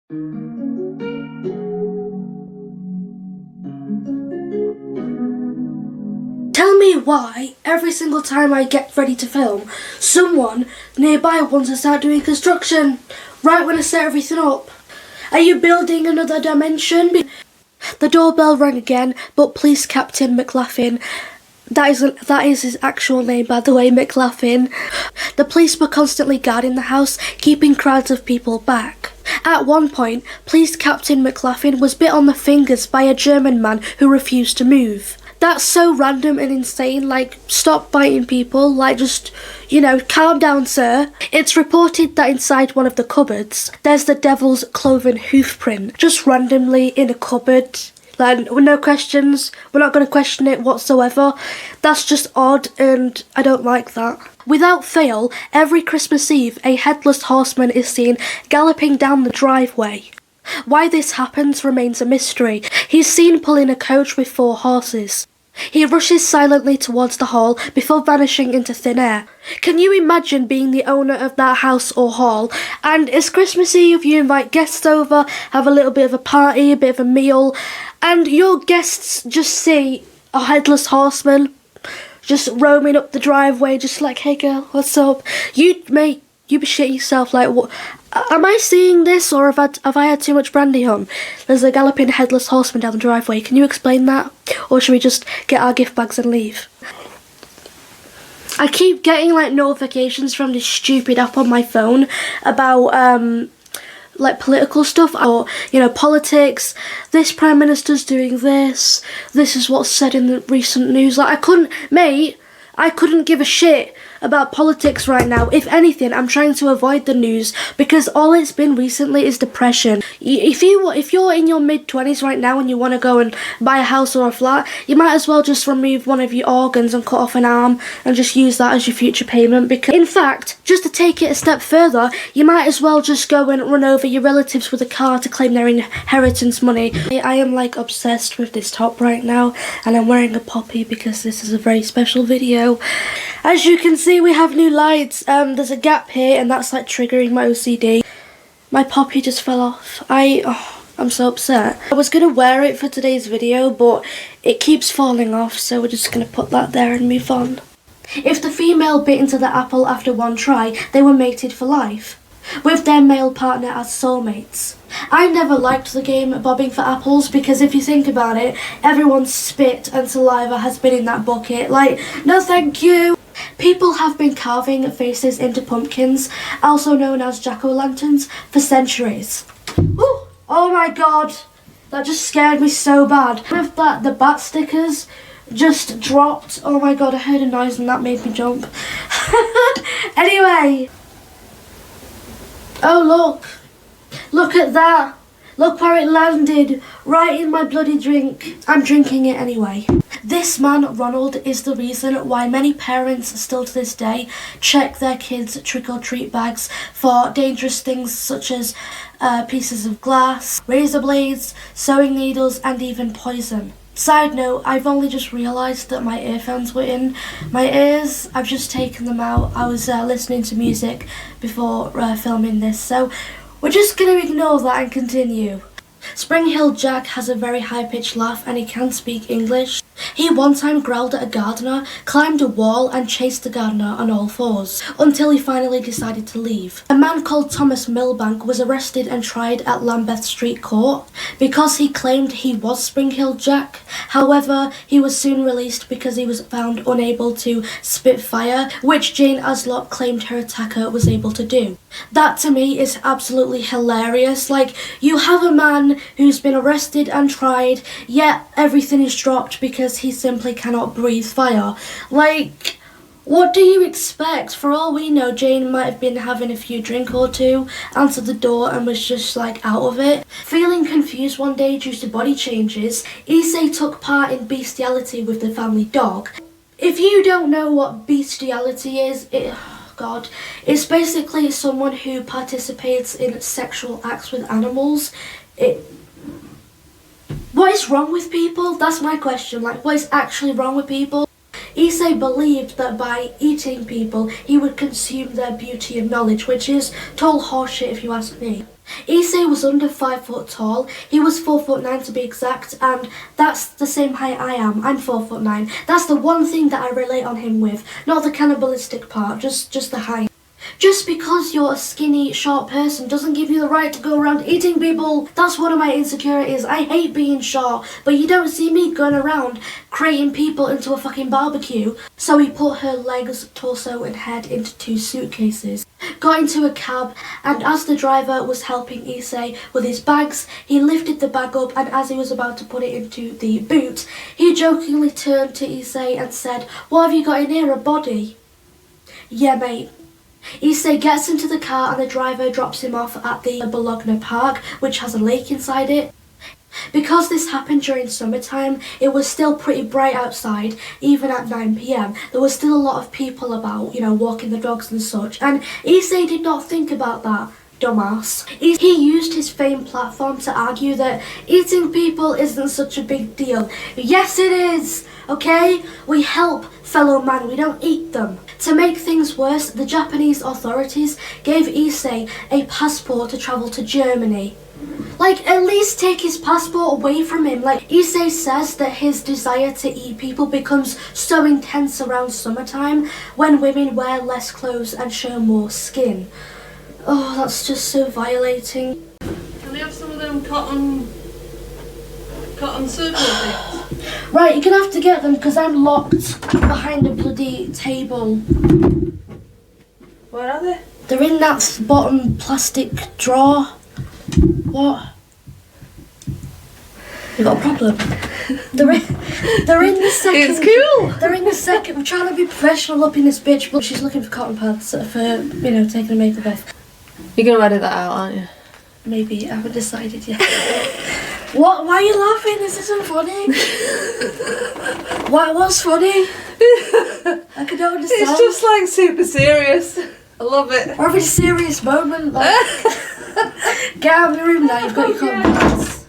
Tell me why, every single time I get ready to film, someone nearby wants to start doing construction right when I set everything up. Are you building another dimension? The doorbell rang again, but Police Captain McLaughlin, that is his actual name, by the way, McLaughlin. The police were constantly guarding the house, keeping crowds of people back. At one point, Police Captain McLaughlin was bit on the fingers by a German man who refused to move. That's so random and insane, like, stop biting people, like, just, calm down, sir. It's reported that inside one of the cupboards, there's the devil's cloven hoof print, just randomly in a cupboard. Like, no questions, we're not going to question it whatsoever. That's just odd, and I don't like that. Without fail, every Christmas Eve, a headless horseman is seen galloping down the driveway. Why this happens remains a mystery. He's seen pulling a coach with 4 horses. He rushes silently towards the hall before vanishing into thin air. Can you imagine being the owner of that house or hall, and it's Christmas Eve, you invite guests over, have a little bit of a party, a bit of a meal, and your guests just see a headless horseman just roaming up the driveway, just like, hey girl, what's up? You be shit yourself, like, what? Am I seeing this, or have I had too much brandy on? There's a galloping headless horseman down the driveway. Can you explain that? Or should we just get our gift bags and leave? I keep getting, like, notifications from this stupid app on my phone about, like, political stuff, or, politics. This Prime Minister's doing this. This is what's said in the recent news. Like, I couldn't give a shit about politics right now. If anything, I'm trying to avoid the news because all it's been recently is depression. If you're in your mid-20s right now and you want to go and buy a house or a flat, you might as well just remove one of your organs and cut off an arm and just use that as your future payment. Because, in fact, just to take it a step further, you might as well just go and run over your relatives with a car to claim their inheritance money. I am, like, obsessed with this top right now, and I'm wearing a poppy because this is a very special video. As you can see, we have new lights. There's a gap here, and that's like triggering my OCD. My poppy just fell off. I'm so upset. I was gonna wear it for today's video, but it keeps falling off, so we're just gonna put that there and move on. If the female bit into the apple after one try, they were mated for life, with their male partner as soulmates. I never liked the game Bobbing for Apples because if you think about it, everyone's spit and saliva has been in that bucket. Like, no thank you. People have been carving faces into pumpkins, also known as jack-o'-lanterns, for centuries. Ooh, oh my god, that just scared me so bad. With that, the bat stickers just dropped. Oh my god, I heard a noise and that made me jump. Anyway. Oh look at that. Look where it landed, right in my bloody drink. I'm drinking it anyway. This man, Ronald, is the reason why many parents still to this day check their kids' trick-or-treat bags for dangerous things such as pieces of glass, razor blades, sewing needles, and even poison. Side note, I've only just realised that my earphones were in my ears. I've just taken them out. I was listening to music before filming this, so we're just going to ignore that and continue. Spring-Heeled Jack has a very high-pitched laugh and he can speak English. He one time growled at a gardener, climbed a wall and chased the gardener on all fours, until he finally decided to leave. A man called Thomas Milbank was arrested and tried at Lambeth Street Court because he claimed he was Spring-Heeled Jack. However, he was soon released because he was found unable to spit fire, which Jane Aslop claimed her attacker was able to do. That to me is absolutely hilarious. Like, you have a man who's been arrested and tried, yet everything is dropped because he simply cannot breathe fire. Like, what do you expect? For all we know, Jane might have been having a few drink or two, answered the door and was just like out of it. Feeling confused one day due to body changes, Issei took part in bestiality with the family dog. If you don't know what bestiality is, it's basically someone who participates in sexual acts with animals. What is wrong with people? That's my question. Like, what is actually wrong with people? Issei believed that by eating people, he would consume their beauty and knowledge, which is total horseshit if you ask me. Issei was under 5 foot tall. He was 4'9" to be exact, and that's the same height I am. I'm 4'9". That's the one thing that I relate on him with, not the cannibalistic part, just the height. Just because you're a skinny, short person doesn't give you the right to go around eating people. That's one of my insecurities. I hate being short, but you don't see me going around crating people into a fucking barbecue. So he put her legs, torso and head into 2 suitcases, got into a cab, and as the driver was helping Issei with his bags, he lifted the bag up, and as he was about to put it into the boot, he jokingly turned to Issei and said, "What have you got in here, a body?" "Yeah, mate." Issei gets into the car and the driver drops him off at the Bologna Park, which has a lake inside it. Because this happened during summertime, it was still pretty bright outside, even at 9 p.m. There was still a lot of people about, walking the dogs and such, and Issei did not think about that. Dumbass. He used his fame platform to argue that eating people isn't such a big deal. Yes, it is! Okay? We help fellow man, we don't eat them. To make things worse, the Japanese authorities gave Issei a passport to travel to Germany. At least take his passport away from him. Issei says that his desire to eat people becomes so intense around summertime when women wear less clothes and show more skin. Oh, that's just so violating. Can we have some of them cotton circle things? Right, you're gonna have to get them because I'm locked behind a bloody table. Where are they? They're in that bottom plastic drawer. What? You got a problem? They're in the second. It's cool. They're in the second. I'm trying to be professional up in this bitch, but she's looking for cotton pads for taking a makeup off. You're gonna edit that out, aren't you? Maybe, I haven't decided yet. What? Why are you laughing? This isn't funny. What's funny? I can don't understand. It's just super serious. I love it. We're having a serious moment. Get out of the room now, you've got your cotton pads.